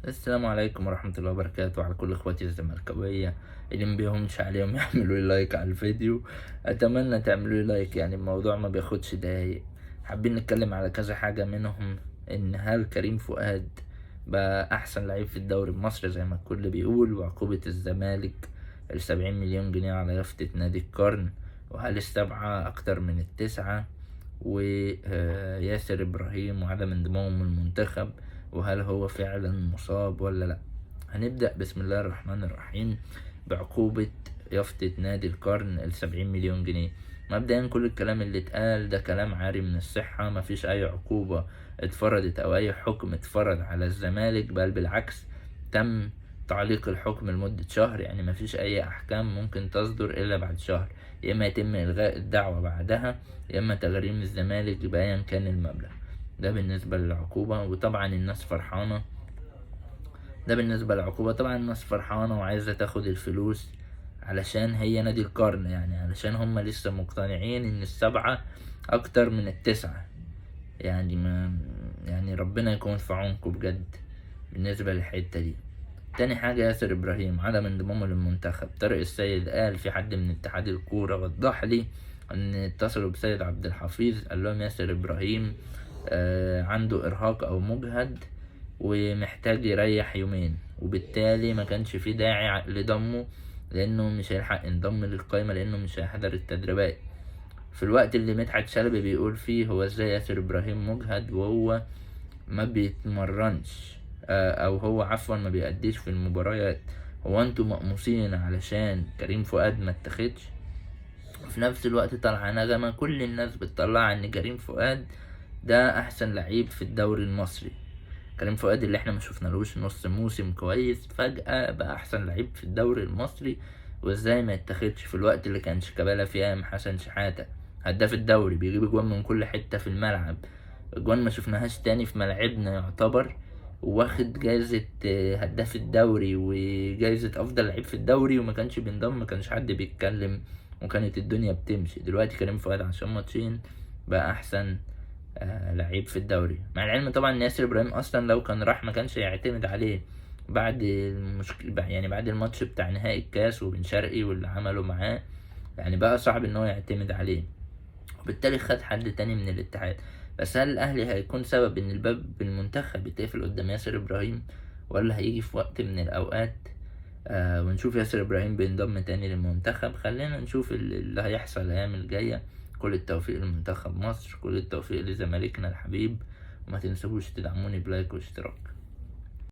السلام عليكم ورحمة الله وبركاته على كل اخواتي الزملكاوية اللي مبيهمش عليهم يعملوا لي لايك على الفيديو. اتمنى تعملوا لي لايك، يعني الموضوع ما بياخدش دقايق. حابين نتكلم على كذا حاجة، منهم ان هل كريم فؤاد بقى احسن لعيب في الدوري المصري زي ما الكل بيقول، وعقوبة الزمالك 70 مليون جنيه على يافطة نادي القرن، وهل السبعة اكتر من التسعة، وياسر إبراهيم وعدم انضمامه من المنتخب، وهل هو فعلا مصاب ولا لأ. هنبدأ بسم الله الرحمن الرحيم بعقوبة يافطة نادي القرن 70 مليون جنيه. مبدئيا كل الكلام اللي اتقال ده كلام عاري من الصحة، مفيش أي عقوبة اتفرضت أو أي حكم اتفرض على الزمالك، بل بالعكس تم تعليق الحكم لمدة شهر. يعني مفيش أي أحكام ممكن تصدر إلا بعد شهر، يا إما يتم إلغاء الدعوة بعدها، يا إما تغريم الزمالك بأيا كان المبلغ. ده بالنسبة للعقوبة، وطبعا الناس فرحانة. طبعا الناس فرحانة وعايزة تاخد الفلوس، علشان هي نادي القرن، يعني علشان هم لسه مقتنعين إن السبعة أكتر من التسعة. يعني ما يعني ربنا يكون في عونكم بجد بالنسبة للحتة دي. تاني حاجة، ياسر إبراهيم عدم انضمامه للمنتخب. طارق السيد قال في حد من اتحاد الكورة وضح لي ان اتصلوا بسيد عبد الحفيظ، قال لهم ياسر إبراهيم عنده إرهاق أو مجهد ومحتاج يريح يومين، وبالتالي ما كانش فيه داعي لضمه، لأنه مش هيلحق ينضم للقائمة لأنه مش هيحضر التدريبات. في الوقت اللي مدحت شلبي بيقول فيه هو ازاي ياسر إبراهيم مجهد وهو ما بيتمرنش، او هو عفوا ما بيأديش في المباريات. هو انتوا مقموصين علشان كريم فؤاد ما اتخدش؟ في نفس الوقت طلع نغمة كل الناس بتطلع ان كريم فؤاد ده احسن لعيب في الدوري المصري. كريم فؤاد اللي احنا ما شفنالوش نص موسم كويس فجأة بقى احسن لعيب في الدوري المصري، وازاي ما يتخدش في الوقت اللي كان شيكابالا فيه ايام حسن شحاتة هداف الدوري بيجيب اجوان من كل حتة في الملعب، اجوان ما شفناهاش تاني في ملاعبنا يعتبر، واخد جايزة هداف الدوري وجايزة افضل لعيب في الدوري، وما كانش بينضم، ما كانش حد بيتكلم، وكانت الدنيا بتمشي. دلوقتي كريم فؤاد عشان ماتشين بقى احسن لعيب في الدوري، مع العلم طبعا ان ياسر ابراهيم اصلا لو كان راح ما كانش يعتمد عليه بعد يعني بعد الماتش بتاع نهائي الكاس وبن شرقي واللي عمله معاه، يعني بقى صعب ان هو يعتمد عليه، وبالتالي خد حد تاني من الاتحاد. بس هل الاهلي هيكون سبب ان الباب بالمنتخب يتقفل قدام ياسر ابراهيم، ولا هيجي في وقت من الاوقات ونشوف ياسر ابراهيم بينضم تاني للمنتخب؟ خلينا نشوف اللي هيحصل الايام الجايه. كل التوفيق لمنتخب مصر، كل التوفيق لزمالكنا الحبيب، وما تنسوش تدعموني بلايك واشتراك.